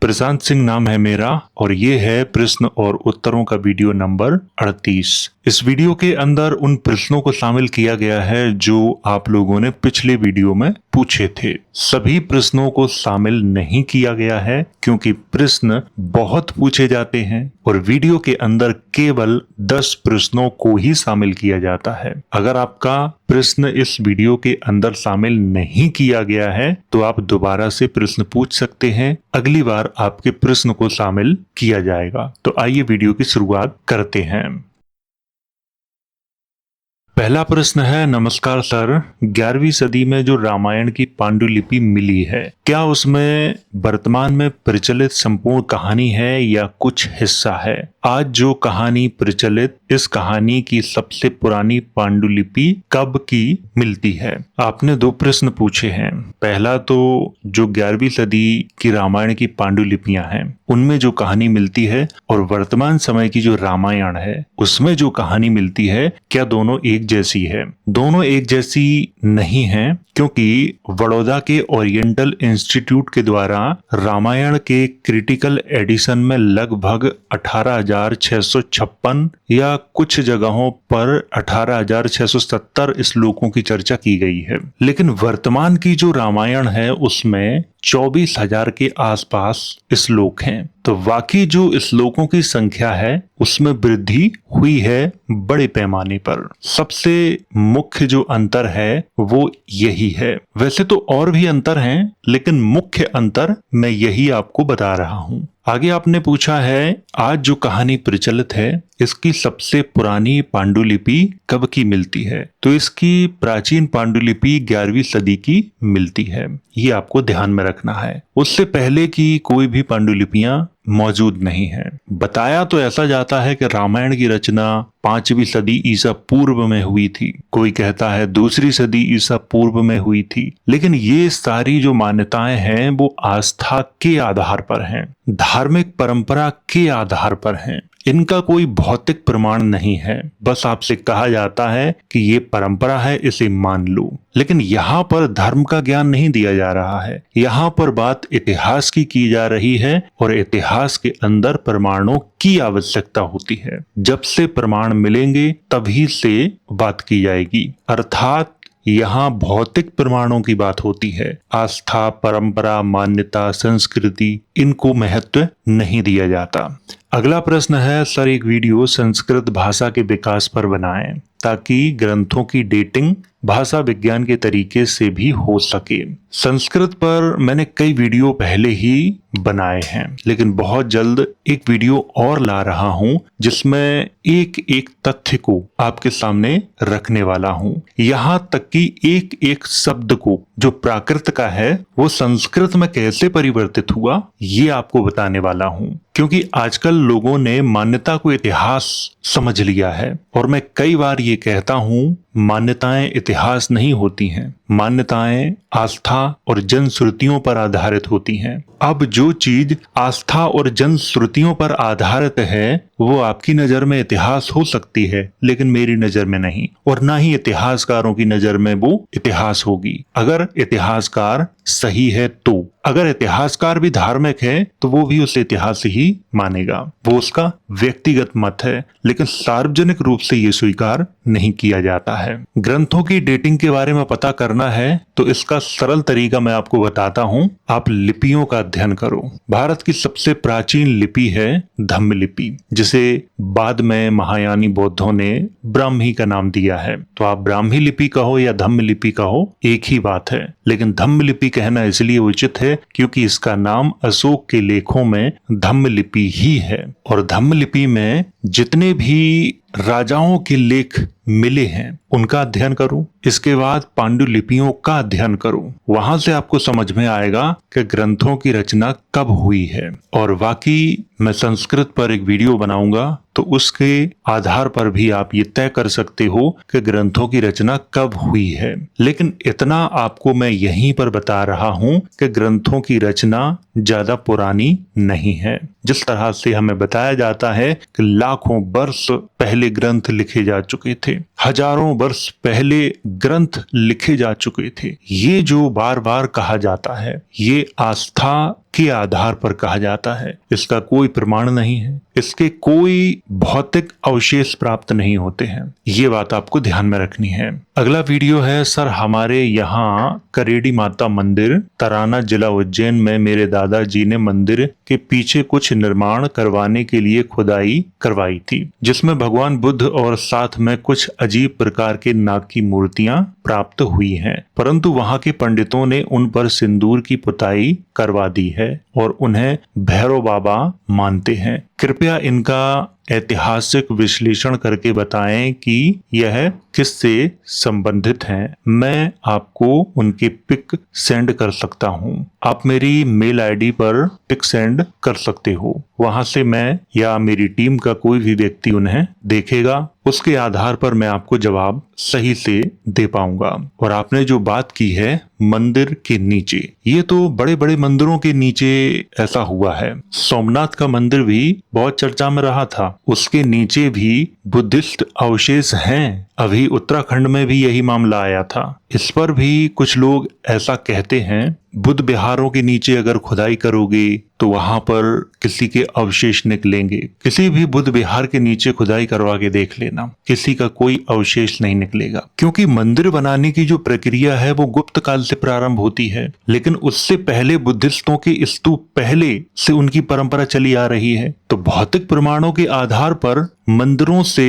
प्रशांत सिंह नाम है मेरा और ये है प्रश्न और उत्तरों का वीडियो नंबर 38। इस वीडियो के अंदर उन प्रश्नों को शामिल किया गया है जो आप लोगों ने पिछले वीडियो में पूछे थे। सभी प्रश्नों को शामिल नहीं किया गया है क्योंकि प्रश्न बहुत पूछे जाते हैं और वीडियो के अंदर केवल 10 प्रश्नों को ही शामिल किया जाता है। अगर आपका प्रश्न इस वीडियो के अंदर शामिल नहीं किया गया है तो आप दोबारा से प्रश्न पूछ सकते हैं, अगली बार आपके प्रश्न को शामिल किया जाएगा। तो आइए वीडियो की शुरुआत करते हैं। पहला प्रश्न है, नमस्कार सर, 11वीं सदी में जो रामायण की पांडुलिपि मिली है, क्या उसमें वर्तमान में प्रचलित संपूर्ण कहानी है या कुछ हिस्सा है? आज जो कहानी प्रचलित, इस कहानी की सबसे पुरानी पांडुलिपि कब की मिलती है? आपने 2 प्रश्न पूछे हैं। पहला तो जो 11वीं सदी की रामायण की पांडुलिपियां हैं उनमें जो कहानी मिलती है और वर्तमान समय की जो रामायण है उसमें जो कहानी मिलती है, क्या दोनों एक जैसी है? दोनों एक जैसी नहीं है क्योंकि बड़ौदा के ओरिएंटल इंस्टीट्यूट के द्वारा रामायण के क्रिटिकल एडिशन में लगभग 18,656 या कुछ जगहों पर 18,670 श्लोकों की चर्चा की गई है, लेकिन वर्तमान की जो रामायण है उसमें 24,000 के आसपास श्लोक हैं। तो वाकई जो श्लोकों की संख्या है उसमें वृद्धि हुई है बड़े पैमाने पर। सबसे मुख्य जो अंतर है वो यही है। वैसे तो और भी अंतर हैं, लेकिन मुख्य अंतर मैं यही आपको बता रहा हूं। आगे आपने पूछा है, आज जो कहानी प्रचलित है इसकी सबसे पुरानी पांडुलिपि कब की मिलती है? तो इसकी प्राचीन पांडुलिपि 11वीं सदी की मिलती है, ये आपको ध्यान में रखना है। उससे पहले की कोई भी पांडुलिपियां मौजूद नहीं है। बताया तो ऐसा जाता है कि रामायण की रचना 5वीं सदी ईसा पूर्व में हुई थी, कोई कहता है 2री सदी ईसा पूर्व में हुई थी, लेकिन ये सारी जो मान्यताएं हैं वो आस्था के आधार पर हैं, धार्मिक परंपरा के आधार पर हैं। इनका कोई भौतिक प्रमाण नहीं है, बस आपसे कहा जाता है कि ये परंपरा है, इसे मान लो। लेकिन यहाँ पर धर्म का ज्ञान नहीं दिया जा रहा है, यहाँ पर बात इतिहास की जा रही है और इतिहास के अंदर प्रमाणों की आवश्यकता होती है। जब से प्रमाण मिलेंगे तभी से बात की जाएगी, अर्थात यहाँ भौतिक प्रमाणों की बात होती है। आस्था, परंपरा, मान्यता, संस्कृति, इनको महत्व नहीं दिया जाता। अगला प्रश्न है, सर एक वीडियो संस्कृत भाषा के विकास पर बनाएं ताकि ग्रंथों की डेटिंग भाषा विज्ञान के तरीके से भी हो सके। संस्कृत पर मैंने कई वीडियो पहले ही बनाए हैं, लेकिन बहुत जल्द एक वीडियो और ला रहा हूं जिसमें एक एक तथ्य को आपके सामने रखने वाला हूं। यहां तक कि एक एक शब्द को जो प्राकृत का है वो संस्कृत में कैसे परिवर्तित हुआ ये आपको बताने वाला हूं। क्योंकि आजकल लोगों ने मान्यता को इतिहास समझ लिया है और मैं कई बार ये कहता हूं, मान्यताएं इतिहास नहीं होती हैं, मान्यताएं आस्था और जनश्रुतियों पर आधारित होती हैं। अब जो चीज आस्था और जनश्रुतियों पर आधारित है वो आपकी नजर में इतिहास हो सकती है, लेकिन मेरी नजर में नहीं, और ना ही इतिहासकारों की नजर में वो इतिहास होगी। अगर इतिहासकार सही है तो, अगर इतिहासकार भी धार्मिक है तो वो भी उसे इतिहास ही मानेगा, वो उसका व्यक्तिगत मत है, लेकिन सार्वजनिक रूप से ये स्वीकार नहीं किया जाता है। ग्रंथों की डेटिंग के बारे में पता करना है तो इसका सरल तरीका मैं आपको बताता हूं। आप लिपियों का अध्ययन करो। भारत की सबसे प्राचीन लिपि है धम्म लिपि, जिसे बाद में महायानी बौद्धों ने ब्राह्मी का नाम दिया है। तो आप ब्राह्मी लिपि कहो या धम्म लिपि कहो, एक ही बात है, लेकिन धम्म लिपि कहना इसलिए उचित है क्योंकि इसका नाम अशोक के लेखों में धम्म लिपि ही है। और धम्म लिपि में जितने भी राजाओं के लेख मिले हैं उनका अध्ययन करो, इसके बाद पांडुलिपियों का अध्ययन करो। वहां से आपको समझ में आएगा कि ग्रंथों की रचना कब हुई है। और वाकई मैं संस्कृत पर एक वीडियो बनाऊंगा तो उसके आधार पर भी आप ये तय कर सकते हो कि ग्रंथों की रचना कब हुई है। लेकिन इतना आपको मैं यहीं पर बता रहा हूं कि ग्रंथों की रचना ज्यादा पुरानी नहीं है। जिस तरह से हमें बताया जाता है कि लाखों वर्ष पहले ग्रंथ लिखे जा चुके थे, हजारों वर्ष पहले ग्रंथ लिखे जा चुके थे, ये जो बार बार कहा जाता है ये आस्था के आधार पर कहा जाता है। इसका कोई प्रमाण नहीं है, इसके कोई भौतिक अवशेष प्राप्त नहीं होते हैं। ये बात आपको ध्यान में रखनी है। अगला वीडियो है सर, हमारे यहाँ करेडी माता मंदिर, तराना, जिला उज्जैन में मेरे दादाजी ने मंदिर के पीछे कुछ निर्माण करवाने के लिए खुदाई करवाई थी, जिसमें भगवान बुद्ध और साथ में कुछ अजीब प्रकार के नाग की मूर्तियां प्राप्त हुई हैं, परंतु वहां के पंडितों ने उन पर सिंदूर की पुताई करवा दी है और उन्हें भैरव बाबा मानते हैं। कृपया इनका ऐतिहासिक विश्लेषण करके बताएं कि यह किससे संबंधित हैं। मैं आपको उनके पिक सेंड कर सकता हूं। आप मेरी मेल आईडी पर पिक सेंड कर सकते हो, वहां से मैं या मेरी टीम का कोई भी व्यक्ति उन्हें देखेगा, उसके आधार पर मैं आपको जवाब सही से दे पाऊंगा। और आपने जो बात की है मंदिर के नीचे, ये तो बड़े बड़े मंदिरों के नीचे ऐसा हुआ है। सोमनाथ का मंदिर भी बहुत चर्चा में रहा था, उसके नीचे भी बुद्धिस्ट अवशेष हैं। अभी उत्तराखंड में भी यही मामला आया था। इस पर भी कुछ लोग ऐसा कहते हैं, बुद्ध विहारों के नीचे अगर खुदाई करोगे तो वहां पर किसी के अवशेष निकलेंगे। किसी भी बुद्ध विहार के नीचे खुदाई करवा के देख लेना, किसी का कोई अवशेष नहीं निकलेगा, क्योंकि मंदिर बनाने की जो प्रक्रिया है वो गुप्त काल से प्रारंभ होती है। लेकिन उससे पहले बुद्धिस्टों के स्तूप पहले से उनकी परंपरा चली आ रही है। तो भौतिक प्रमाणों के आधार पर मंदिरों से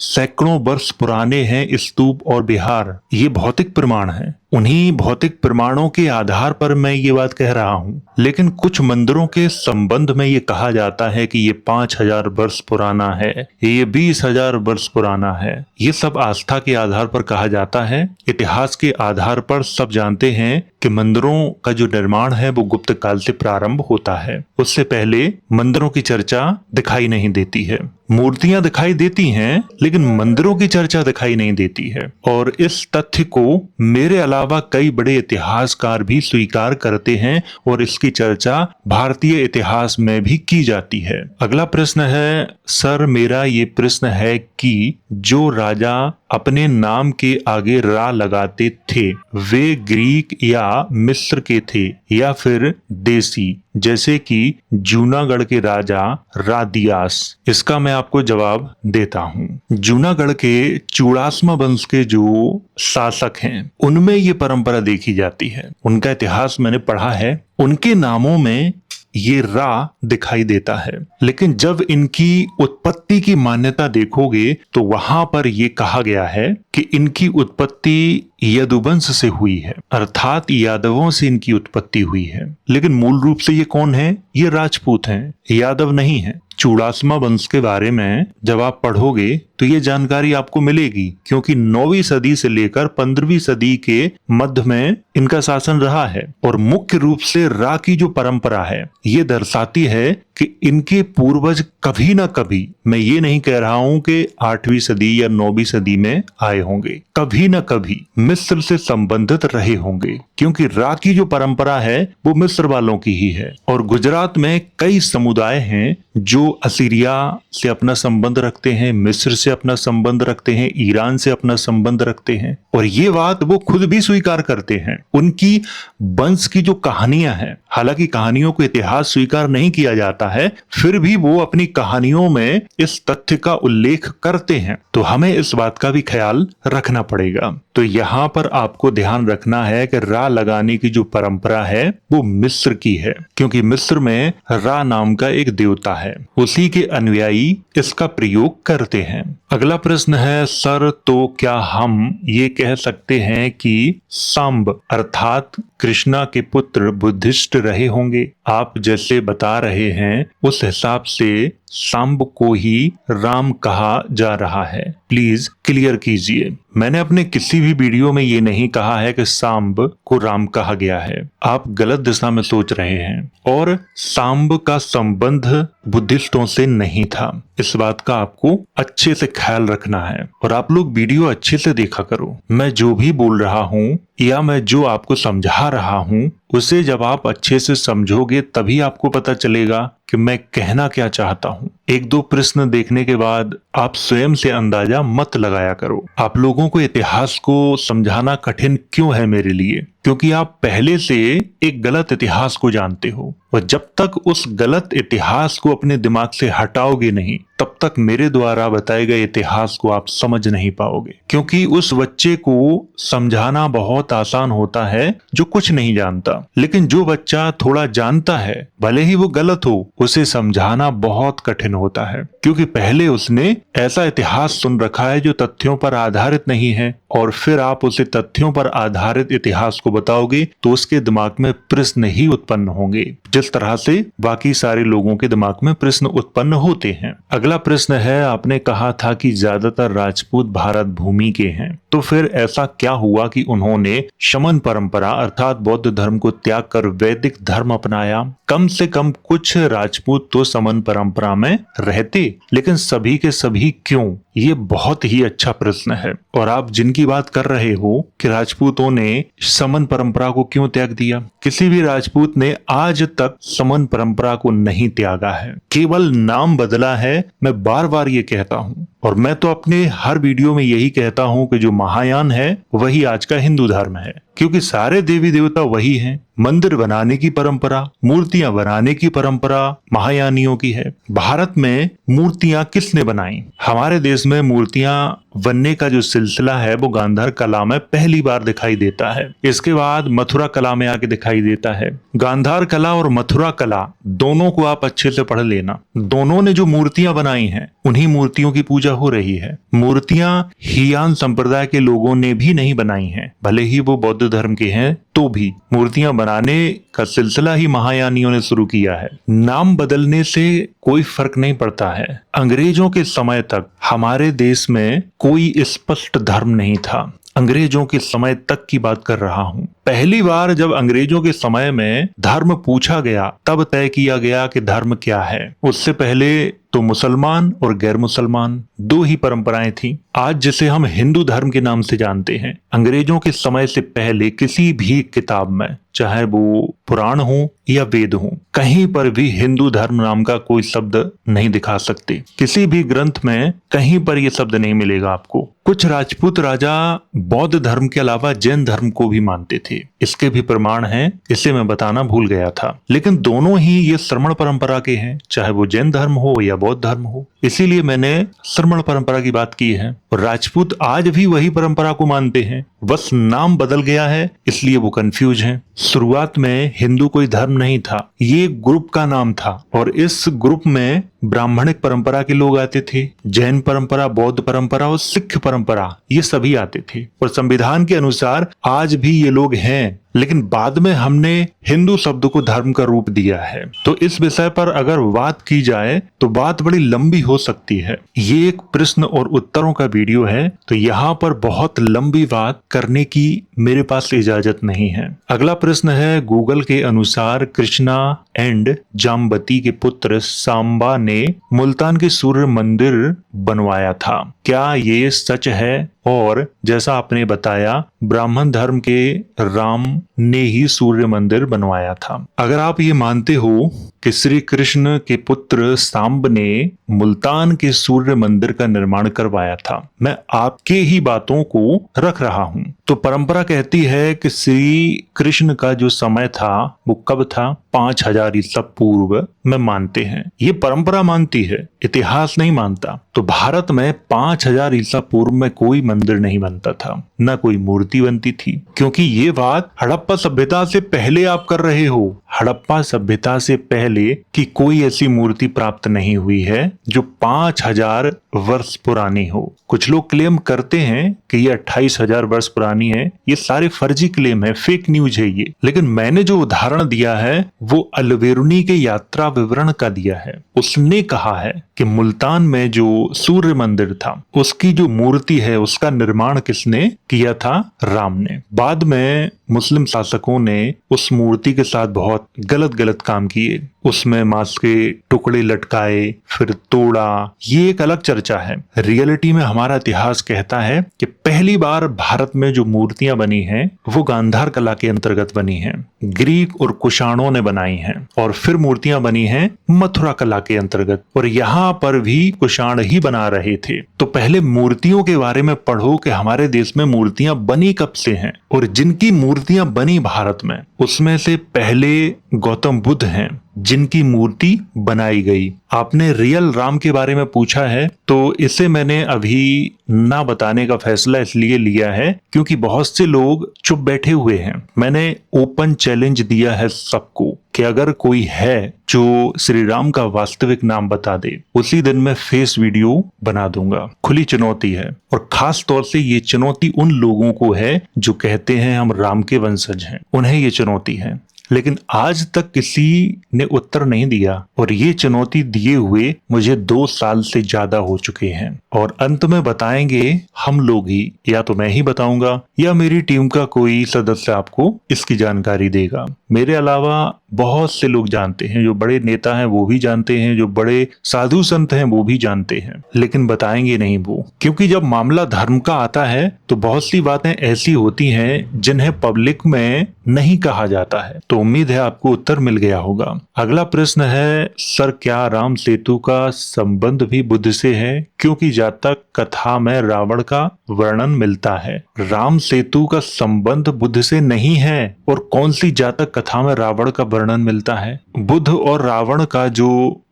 सैकड़ों वर्ष पुराने हैं स्तूप और विहार, ये भौतिक प्रमाण है। उन्हीं भौतिक प्रमाणों के आधार पर मैं ये बात कह रहा हूं। लेकिन कुछ मंदिरों के संबंध में ये कहा जाता है कि ये 5000 वर्ष पुराना है, ये 20,000 वर्ष पुराना है। ये सब आस्था के आधार पर कहा जाता है। इतिहास के आधार पर सब जानते हैं कि मंदिरों का जो निर्माण है वो गुप्त काल से प्रारंभ होता है। उससे पहले मंदिरों की चर्चा दिखाई नहीं देती है। मूर्तियां दिखाई देती हैं लेकिन मंदिरों की चर्चा दिखाई नहीं देती है। और इस तथ्य को मेरे अलावा कई बड़े इतिहासकार भी स्वीकार करते हैं और इसकी चर्चा भारतीय इतिहास में भी की जाती है। अगला प्रश्न है सर, मेरा ये प्रश्न है कि जो राजा अपने नाम के आगे रा लगाते थे वे ग्रीक या मिस्र के थे या फिर देसी, जैसे कि जूनागढ़ के राजा रादियास? इसका मैं आपको जवाब देता हूं। जूनागढ़ के चूड़ासमा वंश के जो शासक हैं उनमें ये परंपरा देखी जाती है। उनका इतिहास मैंने पढ़ा है, उनके नामों में ये रा दिखाई देता है। लेकिन जब इनकी उत्पत्ति की मान्यता देखोगे तो वहां पर ये कहा गया है कि इनकी उत्पत्ति यदुवंश से हुई है, अर्थात यादवों से इनकी उत्पत्ति हुई है। लेकिन मूल रूप से ये कौन है? ये राजपूत हैं, यादव नहीं है। चूड़ासमा वंश के बारे में जब आप पढ़ोगे तो ये जानकारी आपको मिलेगी, क्योंकि 9वीं सदी से लेकर 15वीं सदी के मध्य में इनका शासन रहा है। और मुख्य रूप से रा की जो परंपरा है ये दर्शाती है कि इनके पूर्वज कभी ना कभी, मैं ये नहीं कह रहा हूं कि 8वीं सदी या 9वीं सदी में आए होंगे, कभी ना कभी मिस्र से संबंधित रहे होंगे, क्योंकि रा की जो परंपरा है वो मिस्र वालों की ही है। और गुजरात में कई समुदाय हैं जो असीरिया से अपना संबंध रखते हैं, मिस्र से अपना संबंध रखते हैं, ईरान से अपना संबंध रखते हैं। और ये बात वो खुद भी स्वीकार करते हैं। उनकी वंश की जो कहानियां हैं, हालांकि कहानियों को इतिहास स्वीकार नहीं किया जाता है, फिर भी वो अपनी कहानियों में इस तथ्य का उल्लेख करते हैं। तो हमें इस बात का भी ख्याल रखना पड़ेगा। तो यहाँ पर आपको ध्यान रखना है कि रा लगाने की जो परंपरा है वो मिस्र की है, क्योंकि मिस्र में रा नाम का एक देवता है, उसी के अनुयायी इसका प्रयोग करते हैं। अगला प्रश्न है सर, तो क्या हम ये कह सकते हैं कि सांब अर्थात कृष्णा के पुत्र बुद्धिस्ट रहे होंगे? आप जैसे बता रहे हैं उस हिसाब से सांब को ही राम कहा जा रहा है, प्लीज क्लियर कीजिए। मैंने अपने किसी भी वीडियो में ये नहीं कहा है कि सांब को राम कहा गया है, आप गलत दिशा में सोच रहे हैं। और सांब का संबंध बुद्धिस्टों से नहीं था, इस बात का आपको अच्छे से ख्याल रखना है। और आप लोग वीडियो अच्छे से देखा करो। मैं जो भी बोल रहा हूँ या मैं जो आपको समझा रहा हूँ उसे जब आप अच्छे से समझोगे तभी आपको पता चलेगा कि मैं कहना क्या चाहता हूँ। एक दो प्रश्न देखने के बाद आप स्वयं से अंदाजा मत लगाया करो। आप लोगों को इतिहास को समझाना कठिन क्यों है मेरे लिए? क्योंकि आप पहले से एक गलत इतिहास को जानते हो, और जब तक उस गलत इतिहास को अपने दिमाग से हटाओगे नहीं, तब तक मेरे द्वारा बताए गए इतिहास को आप समझ नहीं पाओगे। क्योंकि उस बच्चे को समझाना बहुत आसान होता है जो कुछ नहीं जानता, लेकिन जो बच्चा थोड़ा जानता है, भले ही वो गलत हो, उसे समझाना बहुत कठिन होता है। क्योंकि पहले उसने ऐसा इतिहास सुन रखा है जो तथ्यों पर आधारित नहीं है, और फिर आप उसे तथ्यों पर आधारित इतिहास को बताओगे तो उसके दिमाग में प्रश्न ही उत्पन्न होंगे, जिस तरह से बाकी सारे लोगों के दिमाग में प्रश्न उत्पन्न होते हैं। अगला प्रश्न है, आपने कहा था कि ज्यादातर राजपूत भारत भूमि के हैं, तो फिर ऐसा क्या हुआ कि उन्होंने शमन परंपरा अर्थात बौद्ध धर्म को त्याग कर वैदिक धर्म अपनाया? कम से कम कुछ राजपूत तो समन परंपरा में रहते, लेकिन सभी के सभी क्यों? ये बहुत ही अच्छा प्रश्न है। और आप जिनकी बात कर रहे हो कि राजपूतों ने समन परंपरा को क्यों त्याग दिया, किसी भी राजपूत ने आज तक समन परंपरा को नहीं त्यागा है, केवल नाम बदला है। मैं बार बार ये कहता हूँ, और मैं तो अपने हर वीडियो में यही कहता हूँ कि जो महायान है वही आज का हिंदू धर्म है, क्योंकि सारे देवी देवता वही हैं। मंदिर बनाने की परंपरा, मूर्तियां बनाने की परंपरा महायानियों की है। भारत में मूर्तियां किसने बनाई? हमारे देश में मूर्तियां बनने का जो सिलसिला है वो गांधार कला में पहली बार दिखाई देता है। इसके बाद मथुरा कला में आके दिखाई देता है। गांधार कला और मथुरा कला दोनों को आप अच्छे से पढ़ लेना। दोनों ने जो मूर्तियां बनाई हैं, उन्हीं मूर्तियों की पूजा हो रही है। मूर्तियां हियान संप्रदाय के लोगों ने भी नहीं बनाई हैं, भले ही वो बौद्ध धर्म के हैं, तो भी मूर्तियां बनाने का सिलसिला ही महायानियों ने शुरू किया है। नाम बदलने से कोई फर्क नहीं पड़ता है। अंग्रेजों के समय तक हमारे देश में कोई स्पष्ट धर्म नहीं था। अंग्रेजों के समय तक की बात कर रहा हूँ। पहली बार जब अंग्रेजों के समय में धर्म पूछा गया, तब तय किया गया कि धर्म क्या है। उससे पहले तो मुसलमान और गैर मुसलमान दो ही परंपराएं थी। आज जिसे हम हिंदू धर्म के नाम से जानते हैं, अंग्रेजों के समय से पहले किसी भी किताब में, चाहे वो पुराण हो या वेद हो, कहीं पर भी हिंदू धर्म नाम का कोई शब्द नहीं दिखा सकते। किसी भी ग्रंथ में कहीं पर यह शब्द नहीं मिलेगा आपको। कुछ राजपूत राजा बौद्ध धर्म के अलावा जैन धर्म को भी मानते थे। इसके भी प्रमाण हैं, इसे मैं बताना भूल गया था। लेकिन दोनों ही ये श्रमण परंपरा के हैं, चाहे वो जैन धर्म हो या बौद्ध धर्म हो। इसीलिए मैंने श्रमण परंपरा की बात की है। और राजपूत आज भी वही परंपरा को मानते हैं, बस नाम बदल गया है, इसलिए वो कंफ्यूज हैं। शुरुआत में हिंदू कोई धर्म नहीं था, ये ग्रुप का नाम था, और इस ग्रुप में ब्राह्मणिक परंपरा के लोग आते थे, जैन परंपरा, बौद्ध परंपरा और सिख परंपरा, ये सभी आते थे। और संविधान के अनुसार आज भी ये लोग हैं, लेकिन बाद में हमने हिंदू शब्द को धर्म का रूप दिया है। तो इस विषय पर अगर बात की जाए तो बात बड़ी लंबी हो सकती है। ये एक प्रश्न और उत्तरों का वीडियो है, तो यहाँ पर बहुत लंबी बात करने की मेरे पास इजाजत नहीं है। अगला प्रश्न है, गूगल के अनुसार कृष्णा एंड जाम्बती के पुत्र सांबा ने मुल्तान के सूर्य मंदिर बनवाया था, क्या ये सच है? और जैसा आपने बताया, ब्राह्मण धर्म के राम ने ही सूर्य मंदिर बनवाया था। अगर आप ये मानते हो कि श्री कृष्ण के पुत्र सांब ने मुल्तान के सूर्य मंदिर का निर्माण करवाया था, मैं आपके ही बातों को रख रहा हूं। तो परंपरा कहती है कि श्री कृष्ण का जो समय था वो कब था? 5000 ईसा पूर्व में मानते हैं। ये परंपरा मानती है, इतिहास नहीं मानता। तो भारत में 5000 ईसा पूर्व में कोई मंदिर नहीं बनता था, न कोई मूर्ति बनती थी। क्योंकि ये बात हड़प्पा सभ्यता से पहले आप कर रहे हो। हड़प्पा सभ्यता से पहले की कोई ऐसी मूर्ति प्राप्त नहीं हुई है जो 5000 वर्ष पुरानी हो। कुछ लोग क्लेम करते हैं कि ये 28000 वर्ष पुरानी है। ये सारे फर्जी क्लेम है, फेक न्यूज है ये। लेकिन मैंने जो उदाहरण दिया है वो अलबेरुनी के यात्रा विवरण का दिया है। उसने कहा है कि मुल्तान में जो सूर्य मंदिर था, उसकी जो मूर्ति है उसका निर्माण किसने किया था? राम ने। बाद में मुस्लिम शासकों ने उस मूर्ति के साथ बहुत गलत काम किए। उसमें मांस के टुकड़े लटकाए, फिर तोड़ा। ये एक अलग चर्चा है। रियलिटी में हमारा इतिहास कहता है कि पहली बार भारत में जो मूर्तियां बनी हैं वो गांधार कला के अंतर्गत बनी हैं, ग्रीक और कुषाणों ने बनाई हैं। और फिर मूर्तियां बनी हैं मथुरा कला के अंतर्गत, और यहाँ पर भी कुषाण ही बना रहे थे। तो पहले मूर्तियों के बारे में पढ़ो कि हमारे देश में मूर्तियां बनी कब से हैं, और जिनकी मूर्तियां बनी भारत में उसमें से पहले गौतम बुद्ध हैं जिनकी मूर्ति बनाई गई। आपने रियल राम के बारे में पूछा है, तो इसे मैंने अभी ना बताने का फैसला इसलिए लिया है क्योंकि बहुत से लोग चुप बैठे हुए हैं। मैंने ओपन चैलेंज दिया है सबको कि अगर कोई है जो श्री राम का वास्तविक नाम बता दे, उसी दिन मैं फेस वीडियो बना दूंगा। खुली चुनौती है, और खास तौर से ये चुनौती उन लोगों को है जो कहते हैं हम राम के वंशज हैं, उन्हें ये चुनौती है। लेकिन आज तक किसी ने उत्तर नहीं दिया, और ये चुनौती दिए हुए मुझे 2 साल से ज्यादा हो चुके हैं। और अंत में बताएंगे हम लोग ही, या तो मैं ही बताऊंगा या मेरी टीम का कोई सदस्य आपको इसकी जानकारी देगा। मेरे अलावा बहुत से लोग जानते हैं, जो बड़े नेता हैं वो भी जानते हैं, जो बड़े साधु संत हैं वो भी जानते हैं, लेकिन बताएंगे नहीं वो। क्योंकि जब मामला धर्म का आता है तो बहुत सी बातें ऐसी होती हैं जिन्हें पब्लिक में नहीं कहा जाता है। तो उम्मीद है आपको उत्तर मिल गया होगा। अगला प्रश्न है, सर क्या राम सेतु का संबंध भी बुद्ध से है? क्योंकि जातक कथा में रावण का वर्णन मिलता है। राम सेतु का संबंध बुद्ध से नहीं है। और कौन सी जातक कथा में रावण का वर्णन मिलता है? बुद्ध और रावण का जो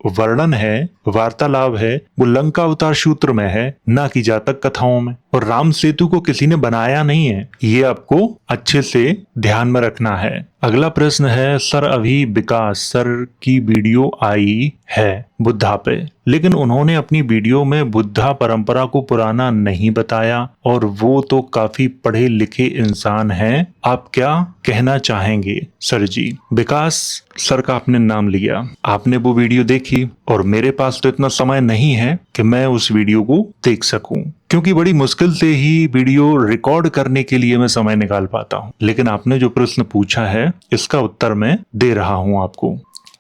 वर्णन है, वार्तालाप है, वो लंका अवतार सूत्र में है, ना कि जातक कथाओं में। और राम सेतु को किसी ने बनाया नहीं है, ये आपको अच्छे से ध्यान में रखना है। अगला प्रश्न है, सर अभी विकास सर की वीडियो आई है बुद्धा पे, लेकिन उन्होंने अपनी वीडियो में बुद्धा परंपरा को पुराना नहीं बताया, और वो तो काफी पढ़े लिखे इंसान हैं। आप क्या कहना चाहेंगे सर जी? विकास सर का आपने नाम लिया, आपने वो वीडियो देखी, और मेरे पास तो इतना समय नहीं है कि मैं उस वीडियो को देख सकूं, क्योंकि बड़ी मुश्किल से ही वीडियो रिकॉर्ड करने के लिए मैं समय निकाल पाता हूं। लेकिन आपने जो प्रश्न पूछा है इसका उत्तर मैं दे रहा हूं आपको।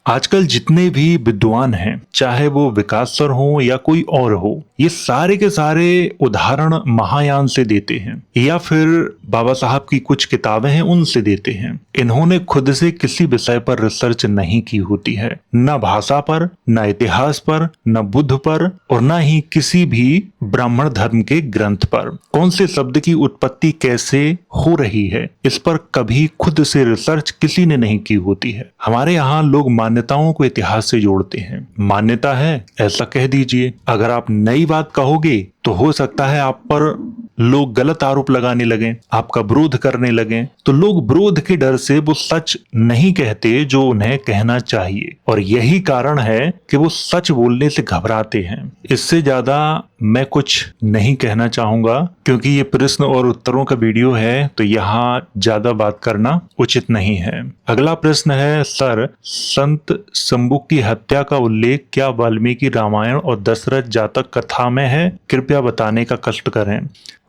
आजकल जितने भी विद्वान हैं, चाहे वो विकास सर हो या कोई और हो, ये सारे के सारे उदाहरण महायान से देते हैं, या फिर बाबा साहब की कुछ किताबें हैं उनसे देते हैं। इन्होंने खुद से किसी विषय पर रिसर्च नहीं की होती है, न भाषा पर, न इतिहास पर, न बुद्ध पर, और न ही किसी भी ब्राह्मण धर्म के ग्रंथ पर। कौन से शब्द की उत्पत्ति कैसे हो रही है, इस पर कभी खुद से रिसर्च किसी ने नहीं की होती है। हमारे यहाँ लोग मान्यताओं को इतिहास से जोड़ते हैं। मान्यता है ऐसा कह दीजिए। अगर आप नई बात कहोगे तो हो सकता है आप पर लोग गलत आरोप लगाने लगें, आपका विरोध करने लगें। तो लोग विरोध के डर से वो सच नहीं कहते जो उन्हें कहना चाहिए, और यही कारण है कि वो सच बोलने से घबराते हैं। इससे ज्यादा मैं कुछ नहीं कहना चाहूंगा, क्योंकि ये प्रश्न और उत्तरों का वीडियो है, तो यहाँ ज्यादा बात करना उचित नहीं है। अगला प्रश्न है, सर संत शंबुक की हत्या का उल्लेख क्या वाल्मीकि रामायण और दशरथ जातक कथा में है? कृपया बताने का कष्ट करें।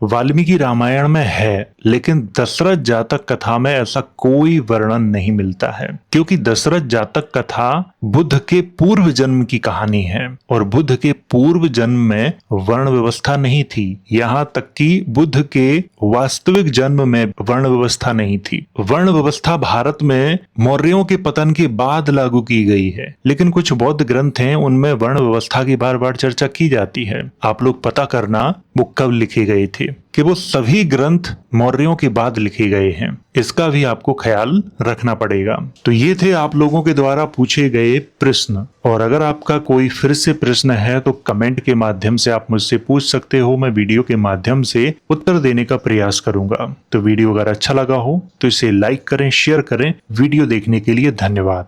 वाल्मीकि रामायण में है, लेकिन दशरथ जातक कथा में ऐसा कोई वर्णन नहीं मिलता है, क्योंकि दशरथ जातक कथा बुद्ध के पूर्व जन्म की कहानी है, और बुद्ध के पूर्व जन्म में वर्ण व्यवस्था नहीं थी। यहाँ तक कि बुद्ध के वास्तविक जन्म में वर्ण व्यवस्था नहीं थी। वर्ण व्यवस्था भारत में मौर्यों के पतन के बाद लागू की गई है, लेकिन कुछ बौद्ध ग्रंथ हैं उनमें वर्ण व्यवस्था की बार बार चर्चा की जाती है। आप लोग पता करना वो कब लिखे गए थे, कि वो सभी ग्रंथ मौर्यों के बाद लिखे गए हैं। इसका भी आपको ख्याल रखना पड़ेगा। तो ये थे आप लोगों के द्वारा पूछे गए प्रश्न, और अगर आपका कोई फिर से प्रश्न है तो कमेंट के माध्यम से आप मुझसे पूछ सकते हो। मैं वीडियो के माध्यम से उत्तर देने का प्रयास करूंगा। तो वीडियो अगर अच्छा लगा हो तो इसे लाइक करें, शेयर करें। वीडियो देखने के लिए धन्यवाद।